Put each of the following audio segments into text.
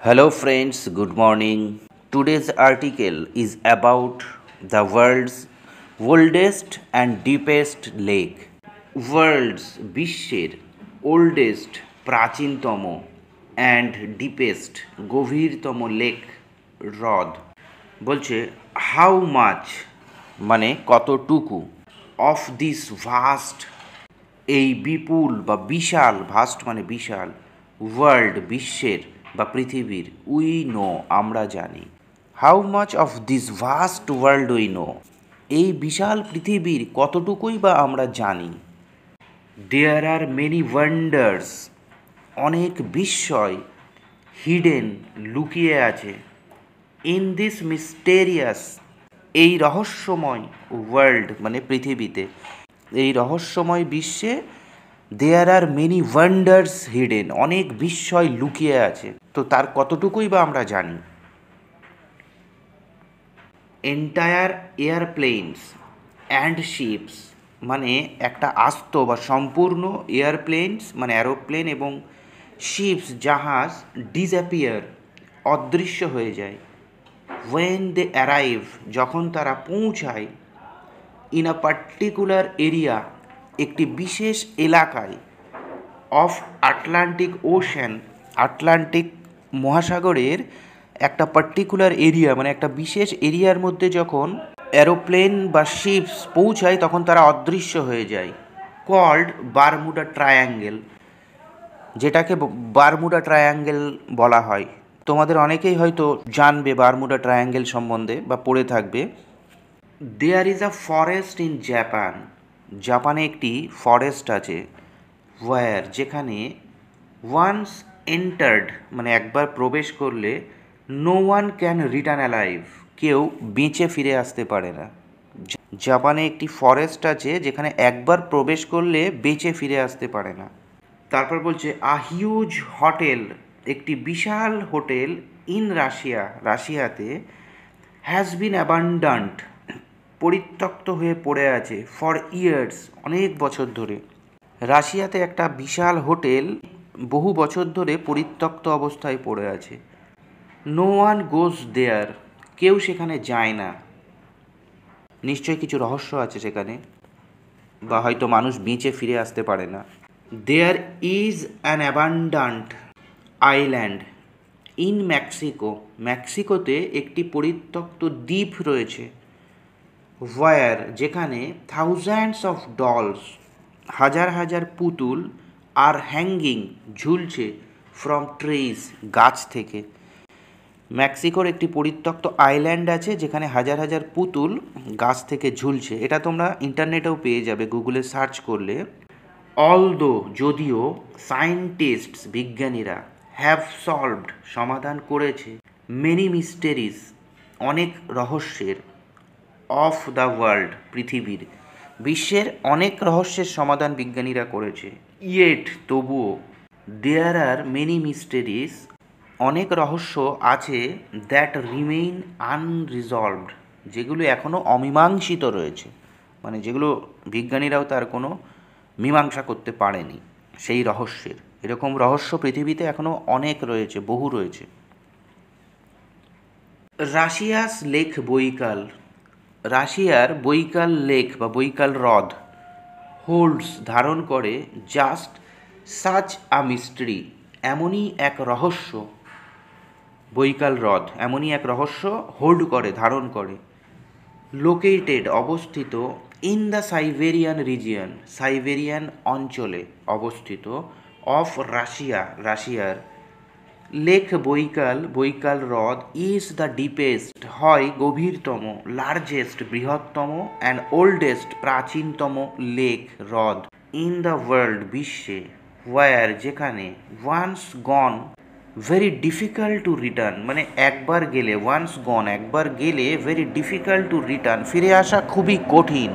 Hello, friends, good morning. Today's article is about the world's oldest and deepest lake. World's বিশ্বের oldest প্রাচীনতম and deepest গভীরতম lake হ্রদ বলছে how much মানে কতটুকু অফ দিস ভাস্ট এই বিপুল বা বিশাল ভাস্ট মানে বিশাল ওয়ার্ল্ড বিশ্বের বা পৃথিবীর উই নো আমরা জানি how much of this vast world we know এই বিশাল পৃথিবীর কতটুকুই বা আমরা জানি দেয়ার আর মেনি ওয়ান্ডার্স অনেক বিস্ময় হিডেন লুকিয়ে আছে ইন দিস মিস্টেরিয়াস এই রহস্যময় ওয়ার্ল্ড মানে পৃথিবীতে এই রহস্যময় বিশ্বে দেয়ার আর মেনি ওয়ান্ডার্স হিডেন অনেক বিস্ময় লুকিয়ে আছে তো তার কতটুকুই বা আমরা জানি এন্টায়ার এয়ারপ্লেনস অ্যান্ড শিপস মানে একটা আস্ত বা সম্পূর্ণ এয়ারপ্লেনস মানে অ্যারোপ্লেন এবং শিপস জাহাজ ডিসঅ্যাপিয়ার অদৃশ্য হয়ে যায় ওয়েন দে অ্যারাইভ যখন তারা পৌঁছায় ইন আ পার্টিকুলার এরিয়া একটি বিশেষ এলাকায় অফ আটলান্টিক ওশান আটলান্টিক মহাসাগরের একটা পার্টিকুলার এরিয়া মানে একটা বিশেষ এরিয়ার মধ্যে যখন অ্যারোপ্লেন বা শিপস পৌঁছায় তখন তারা অদৃশ্য হয়ে যায় কল্ড বারমুডা ট্রায়াঙ্গেল যেটাকে বারমুডা ট্রায়াঙ্গেল বলা হয় তোমাদের অনেকেই হয়তো জানবে বারমুডা ট্রায়াঙ্গেল সম্বন্ধে বা পড়ে থাকবে there is a forest in Japan জাপানে একটি ফরেস্ট আছে ওয়ার যেখানে ওয়ান্স এন্টার্ড মানে একবার প্রবেশ করলে no one can return alive কেউ বেঁচে ফিরে আসতে পারে না জাপানে একটি ফরেস্ট আছে যেখানে একবার প্রবেশ করলে বেঁচে ফিরে আসতে পারে না তারপর বলছে আ হিউজ হোটেল একটি বিশাল হোটেল ইন রাশিয়াতে হ্যাজ বিন অ্যাবান্ডান্ট পরিত্যক্ত হয়ে পড়ে আছে ফর ইয়ার্স অনেক বছর ধরে রাশিয়াতে একটা বিশাল হোটেল বহু বছর ধরে পরিত্যক্ত অবস্থায় পড়ে আছে নো ওয়ান গোজ দেয়ার কেউ সেখানে যায় না নিশ্চয়ই কিছু রহস্য আছে সেখানে বা হয়তো মানুষ বেঁচে ফিরে আসতে পারে না there is an abandoned island in মেক্সিকোতে একটি পরিত্যক্ত দ্বীপ রয়েছে ওয়ার যেখানে থাউজেন্ডস অফ ডলস হাজার হাজার পুতুল আর হ্যাঙ্গিং ঝুলছে ফ্রম ট্রিজ গাছ থেকে মেক্সিকোর একটি পরিত্যক্ত আইল্যান্ড আছে যেখানে হাজার হাজার পুতুল গাছ থেকে ঝুলছে এটা তোমরা ইন্টারনেটেও পেয়ে যাবে গুগলে সার্চ করলে অলদো যদিও সায়েন্টিস্টস বিজ্ঞানীরা হ্যাভ সলভড সমাধান করেছে মেনি মিস্টেরিজ অনেক রহস্যের অফ দ্য ওয়ার্ল্ড পৃথিবীর বিশ্বের অনেক রহস্যের সমাধান বিজ্ঞানীরা করেছে ইয়েট তবুও দেয়ার আর মেনি মিস্টেরিজ অনেক রহস্য আছে দ্যাট রিমেইন আনরিজলভড যেগুলো এখনও অমীমাংসিত রয়েছে মানে যেগুলো বিজ্ঞানীরাও তার কোনো মীমাংসা করতে পারেনি সেই রহস্যের এরকম রহস্য পৃথিবীতে এখনও অনেক রয়েছে বহু রয়েছে রাশিয়াস লেক বৈকাল রাশিয়ার বৈকাল লেক বা বৈকাল হ্রদ হোল্ডস ধারণ করে জাস্ট সাচ আ মিস্ট্রি এমনই এক রহস্য বৈকাল হ্রদ এমনই এক রহস্য হোল্ড করে ধারণ করে লোকেটেড অবস্থিত ইন দ্য সাইবেরিয়ান সাইবেরিয়ান অঞ্চলে অবস্থিত অফ রাশিয়ার লেক বৈকাল হ্রদ ইজ দ্য ডিপেস্ট হয় গভীরতম লার্জেস্ট বৃহত্তম অ্যান্ড ওল্ডেস্ট প্রাচীনতম লেক হ্রদ ইন দ্য ওয়ার্ল্ড বিশ্বে ওয়ার যেখানে once gone very difficult to return মানে একবার গেলে ওয়ান্স গন একবার গেলে ভেরি ডিফিকাল্ট টু রিটার্ন ফিরে আসা খুবই কঠিন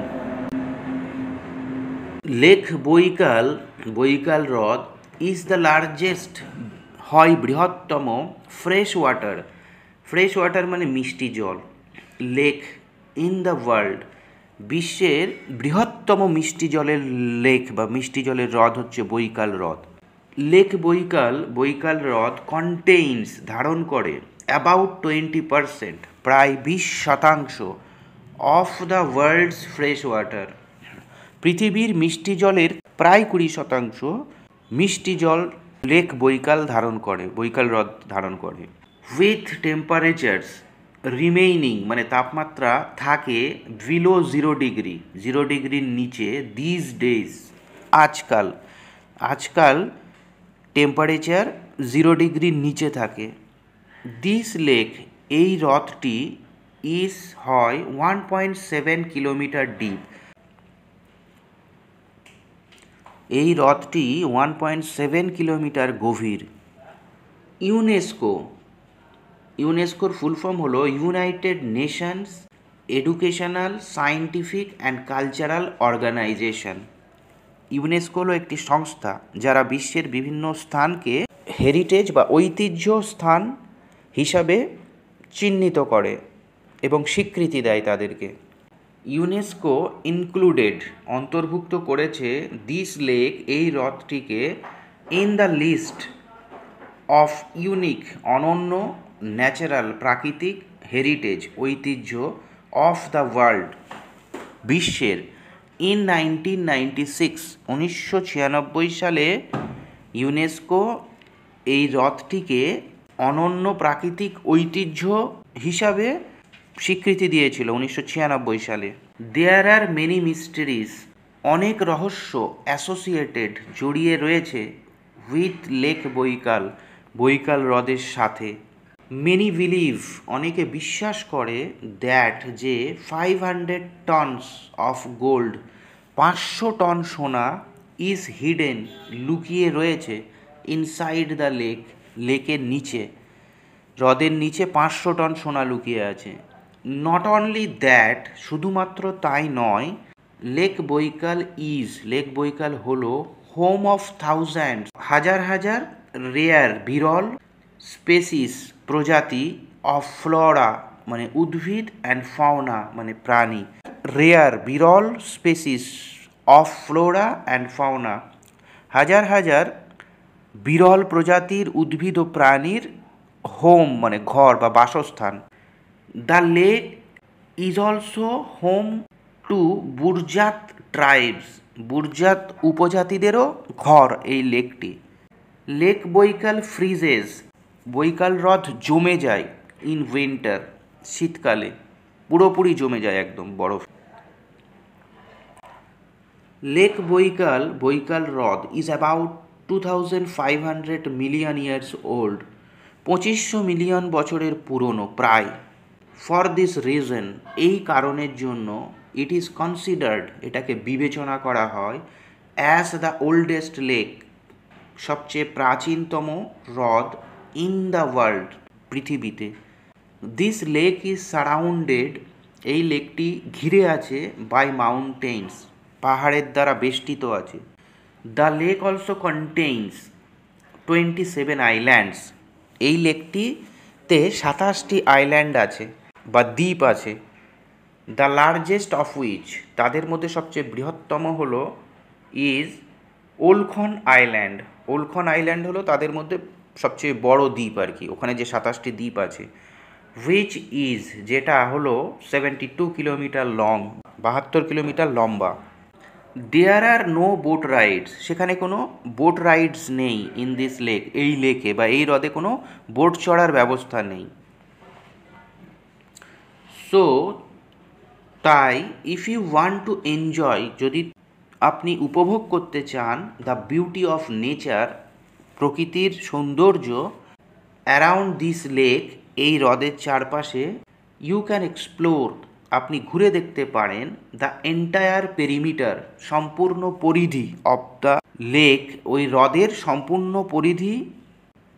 লেক বৈকাল হ্রদ ইজ দ্য লার্জেস্ট হয় বৃহত্তম ফ্রেশ ওয়াটার মানে মিষ্টি জল লেক ইন দ্য ওয়ার্ল্ড বিশ্বের বৃহত্তম মিষ্টি জলের লেক বা মিষ্টি জলের হ্রদ হচ্ছে বৈকাল হ্রদ লেক বৈকাল বৈকাল হ্রদ কন্টেইনস ধারণ করে অ্যাবাউট 20%, প্রায় 20% of the world's fresh water, পৃথিবীর মিষ্টি জলের প্রায় 20% মিষ্টি জল লেক বৈকাল ধারণ করে, বৈকাল হ্রদ ধারণ করে। উইথ টেম্পারেচার্স রিমেইনিং মানে তাপমাত্রা থাকে বিলো 0 ডিগ্রি, 0 ডিগ্রির নিচে দিস ডেজ, আজকাল আজকাল টেম্পারেচার 0 ডিগ্রির নিচে থাকে। দিস লেক এই হ্রদটি ইস হয় 1.7 কিলোমিটার ডিপ, এই হ্রদটি 1.7 কিলোমিটার গভীর। ইউনেস্কো, ইউনেস্কোর ফুল ফর্ম হলো United Nations Educational Scientific and Cultural Organization. UNESCO হলো একটি সংস্থা যারা বিশ্বের বিভিন্ন স্থানকে হেরিটেজ বা ঐতিহ্য স্থান হিসাবে চিহ্নিত করে এবং স্বীকৃতি দেয় তাদেরকে। ইউনেস্কো ইনক্লুডেড অন্তর্ভুক্ত করেছে দিস লেক এই হ্রদটিকে in the list of unique অনন্য ন্যাচারাল প্রাকৃতিক হেরিটেজ ঐতিহ্য অফ দ্য ওয়ার্ল্ড বিশ্বের ইন 1996, 1996 সালে ইউনেস্কো এই হ্রদটিকে অনন্য প্রাকৃতিক ঐতিহ্য হিসাবে স্বীকৃতি দিয়েছিল 1996 সালে। দেয়ার আর মেনি মিস্টেরিজ, অনেক রহস্য অ্যাসোসিয়েটেড জড়িয়ে রয়েছে উইথ লেক বৈকাল, বৈকাল হ্রদের সাথে। মেনি বিলিভ, অনেকে বিশ্বাস করে দ্যাট যে 500 টনস অফ গোল্ড, 500 টন সোনা ইজ হিডেন, লুকিয়ে রয়েছে ইনসাইড দ্য লেক, লেকের নিচে, হ্রদের নিচে 500 টন সোনা লুকিয়ে আছে। নট অনলি দ্যাট, শুধুমাত্র তাই নয়, লেক বৈকাল ইজ, লেক বৈকাল হলো হোম অফ থাউজেন্ড, হাজার হাজার রেয়ার বিরল স্পেসিস প্রজাতি অফ ফ্লোরা মানে উদ্ভিদ অ্যান্ড ফাউনা মানে প্রাণী, রেয়ার বিরল species of Flora and fauna, হাজার হাজার বিরল প্রজাতির উদ্ভিদ ও প্রাণীর হোম মানে ঘর বা বাসস্থান। The lake is also home to Buryat tribes, Buryat উপজাতিদেরও ঘর এই লেকটি। লেক বৈকাল ফ্রিজেস, বৈকাল হ্রদ জমে যায় ইন উইন্টার, শীতকালে পুরোপুরি জমে যায় একদম বরফ। লেক বৈকাল, বৈকাল হ্রদ is about 2500 million years old, 2500 million বছরের পুরনো প্রায়। ফর দিস রিজন, এই কারণের জন্য, ইট ইজ কনসিডার্ড, এটাকে বিবেচনা করা হয় অ্যাজ দ্য ওল্ডেস্ট লেক, সবচেয়ে প্রাচীনতম হ্রদ ইন দ্য ওয়ার্ল্ড, পৃথিবীতে। দিস লেক ইজ সারাউন্ডেড, এই লেকটি ঘিরে আছে বাই মাউন্টেন্স, পাহাড়ের দ্বারা বেষ্টিত আছে। The lake also contains 27 islands, এই লেকটিতে 27টি আইল্যান্ড আছে বা দ্বীপ আছে। দ্য লার্জেস্ট অফ উইচ, তাদের মধ্যে সবচেয়ে বৃহত্তম হলো ইজ ওলখন আইল্যান্ড, ওলখন আইল্যান্ড হলো তাদের মধ্যে সবচেয়ে বড় দ্বীপ আর কি, ওখানে যে 27টি দ্বীপ আছে। হুইচ ইজ, যেটা হলো 72 কিলোমিটার লং, 72 কিলোমিটার লম্বা। দেয়ার আর নো বোট রাইডস, সেখানে কোনো বোট রাইডস নেই ইন দিস লেক, এই লেকে বা এই হ্রদে কোনো বোট চড়ার ব্যবস্থা নেই। সো তাই if you want to enjoy, যদি আপনি উপভোগ করতে চান দ্য বিউটি অফ নেচার, প্রকৃতির সৌন্দর্য অ্যারাউন্ড দিস লেক, এই হ্রদের চারপাশে, ইউ ক্যান এক্সপ্লোর, আপনি ঘুরে দেখতে পারেন দ্য এন্টায়ার পেরিমিটার, সম্পূর্ণ পরিধি অফ দ্য লেক, ওই হ্রদের সম্পূর্ণ পরিধি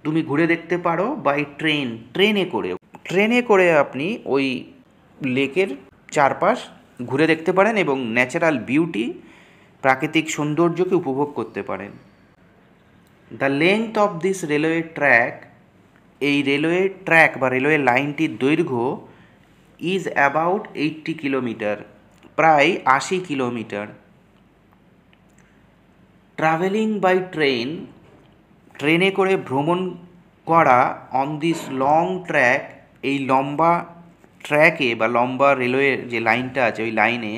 তুমি ঘুরে দেখতে পারো বাই ট্রেন, ট্রেনে করে আপনি ওই লেকের চারপাশ ঘুরে দেখতে পারেন এবং ন্যাচারাল বিউটি, প্রাকৃতিক সৌন্দর্যকে উপভোগ করতে পারেন। The length of this railway track, এই রেলওয়ে ট্র্যাক বা রেলওয়ে লাইনটির দৈর্ঘ্য ইজ অ্যাবাউট 80 কিলোমিটার, প্রায় 80 কিলোমিটার। ট্রাভেলিং বাই ট্রেন ট্রেনে করে ভ্রমণ করা অন দিস লং ট্র্যাক, এই লম্বা ট্র্যাকে বা লম্বা রেলওয়ের যে লাইনটা আছে ওই লাইনে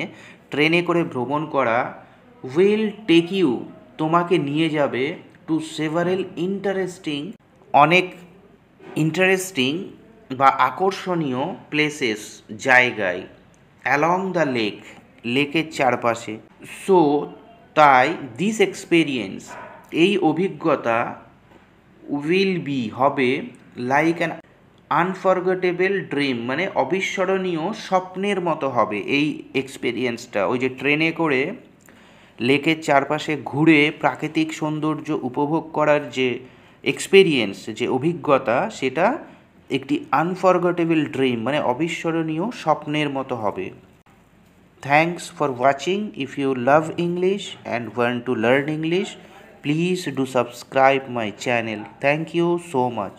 ট্রেনে করে ভ্রমণ করা উইল টেক ইউ, তোমাকে নিয়ে যাবে টু সেভারেল ইন্টারেস্টিং, অনেক ইন্টারেস্টিং বা আকর্ষণীয় প্লেসেস, জায়গায়, অ্যালং দ্য লেক, লেকের চারপাশে। সো তাই দিস এক্সপেরিয়েন্স, এই অভিজ্ঞতা উইল বি, হবে, লাইক অ্যান আনফরগেটেবল ড্রিম, মানে অবিস্মরণীয় স্বপ্নের মতো হবে এই এক্সপেরিয়েন্সটা। ওই যে ট্রেনে করে লেকের চারপাশে ঘুরে প্রাকৃতিক সৌন্দর্য উপভোগ করার যে এক্সপেরিয়েন্স, যে অভিজ্ঞতা, সেটা একটি আনফরগেটেবল ড্রিম মানে অবিস্মরণীয় স্বপ্নের মতো হবে। Thanks for watching. If you love English and want to learn English, please do subscribe my channel. Thank you so much.